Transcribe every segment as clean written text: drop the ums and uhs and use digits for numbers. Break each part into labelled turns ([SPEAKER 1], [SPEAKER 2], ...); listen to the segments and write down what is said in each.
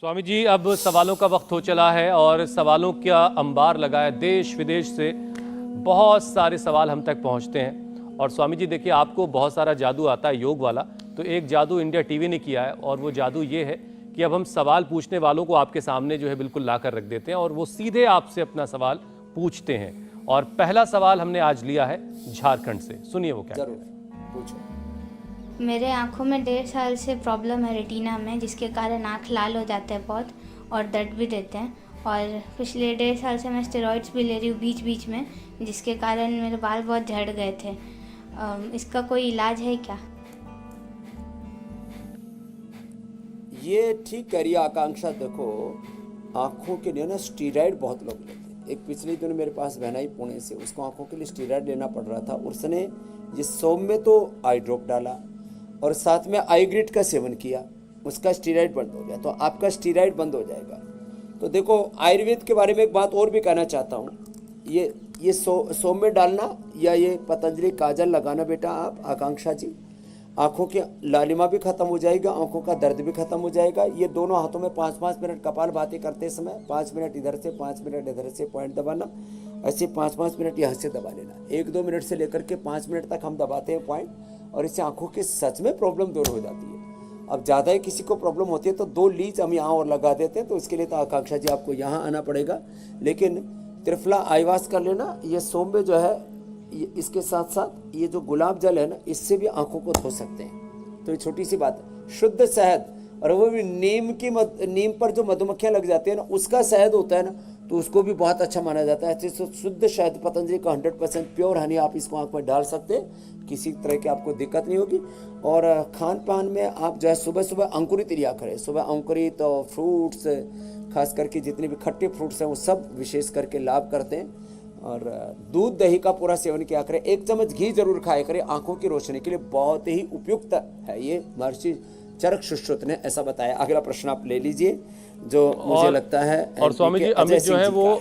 [SPEAKER 1] स्वामी जी, अब सवालों का वक्त हो चला है और सवालों का अंबार लगा है। देश विदेश से बहुत सारे सवाल हम तक पहुंचते हैं। और स्वामी जी देखिए, आपको बहुत सारा जादू आता है योग वाला, तो एक जादू इंडिया टीवी ने किया है और वो जादू ये है कि अब हम सवाल पूछने वालों को आपके सामने जो है बिल्कुल ला कर रख देते हैं और वो सीधे आपसे अपना सवाल पूछते हैं। और पहला सवाल हमने आज लिया है झारखंड से। सुनिए वो क्या
[SPEAKER 2] जरूर पूछो।
[SPEAKER 3] मेरे आँखों में 1.5 साल से प्रॉब्लम है रेटिना में, जिसके कारण आँख लाल हो जाते हैं बहुत और दर्द भी देते हैं। और पिछले 1.5 साल से मैं स्टेरॉइड्स भी ले रही हूँ बीच बीच में, जिसके कारण मेरे बाल बहुत झड़ गए थे। इसका कोई इलाज है क्या?
[SPEAKER 2] ये ठीक कह रही है आकांक्षा। देखो, आँखों के लिए ना स्टीरॉइड बहुत लोग लेते हैं। एक पिछले दिनों मेरे पास बहन आई पुणे से, उसको आँखों के लिए स्टीरॉइड लेना पड़ रहा था। उसने ये सौम्य में तो आई ड्रॉप डाला और साथ में आई ग्रिड का सेवन किया, उसका स्टीरॉइड बंद हो गया। तो आपका स्टीरॉइड बंद हो जाएगा। तो देखो, आयुर्वेद के बारे में एक बात और भी कहना चाहता हूँ। ये सौम्य डालना या ये पतंजलि काजल लगाना बेटा, आप आकांक्षा जी, आँखों की लालिमा भी खत्म हो जाएगा, आँखों का दर्द भी खत्म हो जाएगा। ये दोनों हाथों में 5-5 मिनट कपालभाति करते समय 5 मिनट इधर से 5 मिनट इधर से पॉइंट दबाना, ऐसे 5-5 मिनट यहाँ से दबा लेना। 1-2 मिनट से लेकर के 5 मिनट तक हम दबाते हैं पॉइंट, और इससे आँखों की सच में प्रॉब्लम दूर हो जाती है। अब ज़्यादा ही किसी को प्रॉब्लम होती है तो 2 लीज हम यहाँ और लगा देते हैं। तो इसके लिए तो आकांक्षा जी आपको यहाँ आना पड़ेगा, लेकिन त्रिफला आईवास कर लेना। ये सौम्य जो है, इसके साथ साथ ये जो गुलाब जल है ना, इससे भी आंखों को धो सकते हैं। तो ये छोटी सी बात है। शुद्ध शहद, और वो भी नीम पर जो मधुमक्खियां लग जाती है ना, उसका शहद होता है ना, तो उसको भी बहुत अच्छा माना जाता है। ऐसे शुद्ध शहद पतंजलि का 100% प्योर हनी, आप इसको आंख में डाल सकते हैं, किसी तरह की आपको दिक्कत नहीं होगी। और खान पान में आप जो है सुबह सुबह अंकुरित लिया करें। सुबह अंकुरित और फ्रूट्स, खास करके जितने भी खट्टे फ्रूट्स हैं वो सब विशेष करके लाभ करते हैं। और दूध दही का पूरा सेवन किया करें। 1 चम्मच घी जरूर खाया करें, आंखों की रोशनी के लिए बहुत ही उपयुक्त है। ये महर्षि चरक सुश्रुत ने ऐसा बताया। अगला प्रश्न आप ले लीजिए, जो मुझे लगता है।
[SPEAKER 1] और स्वामी जी, अमित जो है वो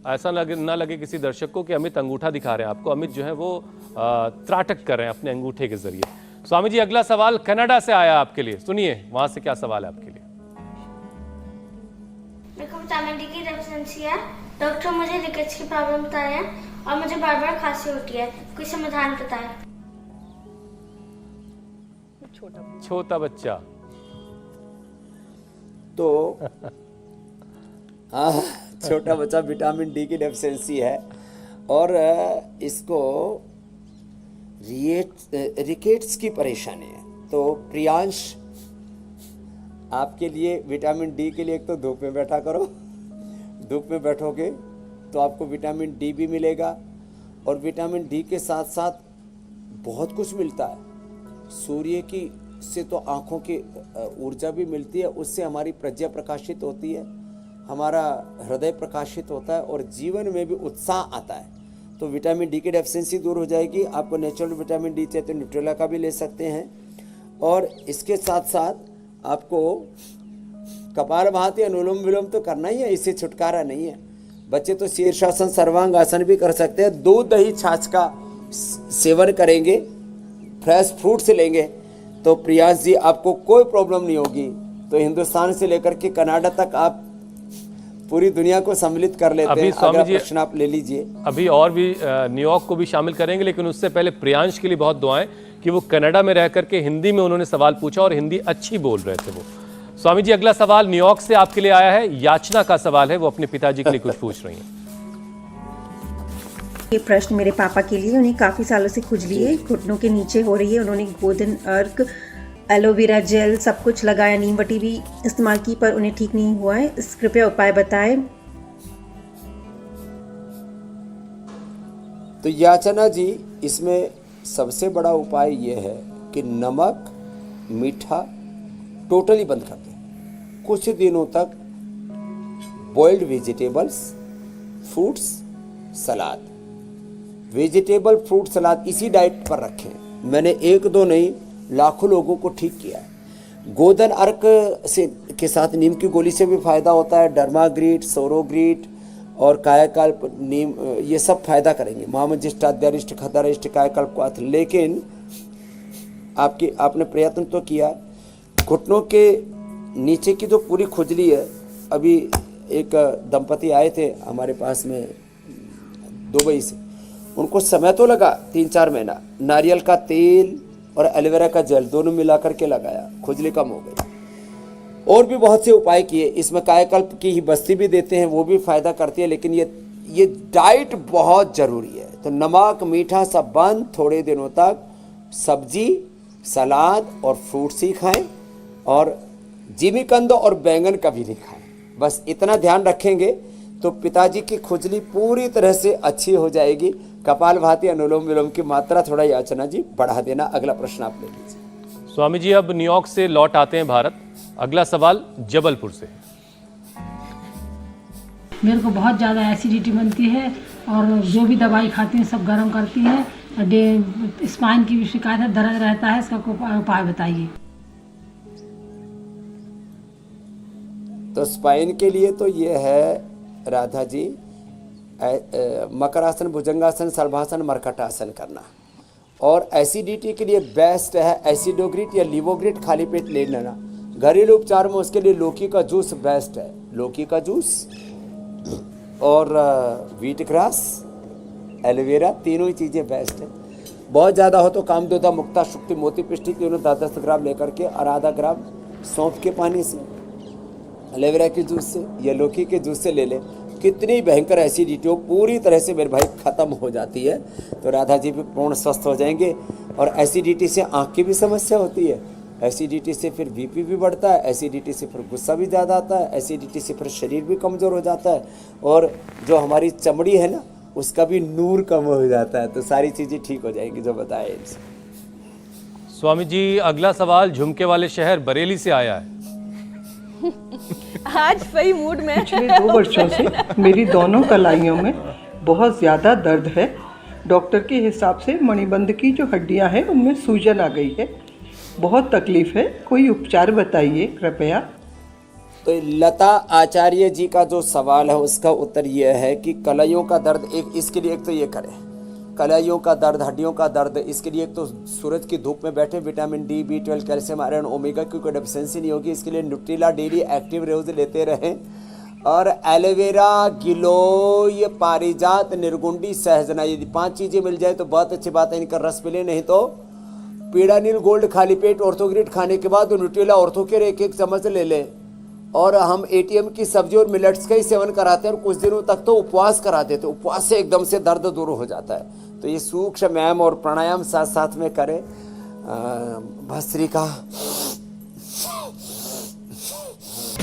[SPEAKER 1] ऐसा ना लगे किसी दर्शक को कि अमित अंगूठा दिखा रहे हैं आपको। अमित जो है वो त्राटक कर रहे हैं अपने अंगूठे के जरिए। स्वामी जी, अगला सवाल कनाडा से आया आपके लिए, सुनिए वहां से क्या सवाल है आपके लिए।
[SPEAKER 4] मेरे को विटामिन डी की डेफिशिएंसी है। डॉक्टर मुझे रिकेट्स की प्रॉब्लम बताए हैं और मुझे बार बार खांसी होती है। कोई समाधान बताएं।
[SPEAKER 1] छोटा बच्चा
[SPEAKER 2] तो हाँ, छोटा बच्चा, विटामिन डी की डेफिशिएंसी है और इसको रिकेट्स की परेशानी है। तो प्रियांश, आपके लिए विटामिन डी के लिए एक तो धूप में बैठा करो। धूप में बैठोगे तो आपको विटामिन डी भी मिलेगा, और विटामिन डी के साथ साथ बहुत कुछ मिलता है। सूर्य की से तो आँखों की ऊर्जा भी मिलती है, उससे हमारी प्रज्ञा प्रकाशित होती है, हमारा हृदय प्रकाशित होता है और जीवन में भी उत्साह आता है। तो विटामिन डी की डेफिशिएंसी दूर हो जाएगी। आपको नेचुरल विटामिन डी चाहिए तो न्यूट्रेला का भी ले सकते हैं। और इसके साथ साथ आपको कपालभाति, अनुलोम विलोम तो करना ही है, इससे छुटकारा नहीं है। बच्चे तो शीर्षासन, सर्वांग आसन भी कर सकते हैं। दूध दही छाछ का सेवन करेंगे, फ्रेश फ्रूट्स लेंगे, तो प्रियांश जी आपको कोई प्रॉब्लम नहीं होगी। तो हिंदुस्तान से लेकर के कनाडा तक आप पूरी दुनिया को सम्मिलित कर लेते हैं। अगला प्रश्न आप ले लीजिए।
[SPEAKER 1] अभी और भी न्यूयॉर्क को भी शामिल करेंगे, लेकिन उससे पहले प्रियांश के लिए बहुत दुआएं कि वो कनाडा में रह करके हिंदी में उन्होंने सवाल पूछा और हिंदी अच्छी बोल रहे थे वो। स्वामी जी, अगला सवाल न्यूयॉर्क से आपके लिए आया है। याचना का सवाल है, वो अपने पिताजी के लिए कुछ पूछ रही हैं।
[SPEAKER 5] ये प्रश्न मेरे पापा के लिए, उन्हें काफ़ी सालों से खुजली है, घुटनों के नीचे हो रही है। उन्होंने गोधन अर्क, एलोवेरा जेल सब कुछ लगाया, नीम वटी भी इस्तेमाल की, पर उन्हें ठीक नहीं हुआ है। इस कृपया उपाय बताएं।
[SPEAKER 2] तो याचना जी, इसमें सबसे बड़ा उपाय ये है कि नमक मीठा टोटली बंद कर दें। कुछ दिनों तक बॉइल्ड वेजिटेबल्स, फ्रूट्स, सलाद, वेजिटेबल फ्रूट सलाद इसी डाइट पर रखें। मैंने 1-2 नहीं, लाखों लोगों को ठीक किया है। गोधन अर्क से के साथ नीम की गोली से भी फायदा होता है। डर्माग्रीट, सोरोग्रीट और कायाकल्प, नीम, ये सब फायदा करेंगे। महामंजिष्ठ, अध्यारिष्ट, खतरिष्ट, कायाकल्प को अर्थ। लेकिन आपने प्रयत्न तो किया, घुटनों के नीचे की जो पूरी खुजली है, अभी एक दंपति आए थे हमारे पास में दुबई से, उनको समय तो लगा 3-4 महीना, नारियल का तेल और एलोवेरा का जेल दोनों मिला करके लगाया, खुजली कम हो गई। और भी बहुत से उपाय किए, इसमें कायाकल्प की ही बस्ती भी देते हैं, वो भी फायदा करती है, लेकिन ये डाइट बहुत ज़रूरी है। तो नमक मीठा सब बंद, थोड़े दिनों तक सब्जी सलाद और फ्रूट्स ही खाएं, और जिमीकंद और बैंगन कभी नहीं खाएं। बस इतना ध्यान रखेंगे तो पिताजी की खुजली पूरी तरह से अच्छी हो जाएगी। कपालभाति अनुलोम विलोम की मात्रा थोड़ा याचना जी बढ़ा देना। अगला प्रश्न आप ले लीजिए।
[SPEAKER 1] स्वामी जी अब न्यूयॉर्क से लौट आते हैं भारत। अगला सवाल जबलपुर से।
[SPEAKER 6] मेरे को बहुत ज़्यादा एसिडिटी बनती है और जो भी दवाई खाती हैं सब गर्म करती है। स्पाइन की भी शिकायत है, दर्द रहता है, इसका कोई उपाय बताइए।
[SPEAKER 2] तो स्पाइन के लिए तो ये है राधा जी, मकरासन, भुजंगासन, सर्वासन, मरकटासन करना। और एसिडिटी के लिए बेस्ट है एसिडोग्रिट या लिवोग्रिट खाली पेट ले लेना। घरेलू उपचार में उसके लिए लौकी का जूस बेस्ट है, लौकी का जूस और व्हीट ग्रास, एलोवेरा, तीनों ही चीज़ें बेस्ट है। बहुत ज़्यादा हो तो कामदोदा, मुक्ता, शुक्ति, मोती पिष्टी तीनों 10-10 ग्राम लेकर के और आधा ग्राम सौंफ के पानी से, एलोवेरा के जूस से या लौकी के जूस से ले लें। कितनी भयंकर एसिडिटी हो पूरी तरह से मेरे भाई ख़त्म हो जाती है। तो राधा जी भी पूर्ण स्वस्थ हो जाएंगे। और एसिडिटी से आँख की भी समस्या होती है, एसिडिटी से फिर बीपी भी बढ़ता है, एसिडिटी से फिर गुस्सा भी ज़्यादा आता है, एसिडिटी से फिर शरीर भी कमज़ोर हो जाता है, और जो हमारी चमड़ी है ना उसका भी नूर कम हो जाता है। तो सारी चीज़ें ठीक हो जाएंगी जो बताए इनसे।
[SPEAKER 1] स्वामी जी अगला सवाल झुमके वाले शहर बरेली से आया है।
[SPEAKER 7] आज सही मूड में।
[SPEAKER 8] पिछले 2 वर्षों से मेरी दोनों कलाइयों में बहुत ज़्यादा दर्द है। डॉक्टर के हिसाब से मणिबंध की जो हड्डियां हैं उनमें सूजन आ गई है, बहुत तकलीफ है, कोई उपचार बताइए कृपया।
[SPEAKER 2] तो लता आचार्य जी का जो सवाल है उसका उत्तर यह है कि कलाइयों का दर्द, एक इसके लिए एक तो ये करें, कलाइयों का दर्द, हड्डियों का दर्द, इसके लिए एक तो सूरज की धूप में बैठे, vitamin D, B12, calcium, iron, omega की कोई डेफिशिएंसी नहीं होगी। इसके लिए न्यूट्रिला डेली एक्टिव रोज लेते रहें। और एलोवेरा, गिलोय, पारिजात, निर्गुंडी, सहजना, यदि 5 चीज़ें मिल जाए तो बहुत अच्छी बात है। इनका रस मिले, नहीं तो पीड़ानील गोल्ड खाली पेट ऑर्थोग्रिड खाने के बाद न्यूट्रिला ऑर्थोकेयर 1-1 चम्मच ले लें। और हम ATM की सब्जी और मिलेट्स का ही सेवन कराते हैं और कुछ दिनों तक तो उपवास करा देते, उपवास से एकदम से दर्द दूर हो जाता है। तो ये सूक्ष्म व्यायाम और प्राणायाम साथ साथ में करें। भस्त्रिका।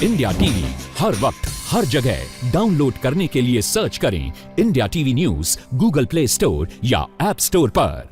[SPEAKER 9] इंडिया टीवी हर वक्त हर जगह डाउनलोड करने के लिए सर्च करें India TV news Google play store या ऐप स्टोर पर।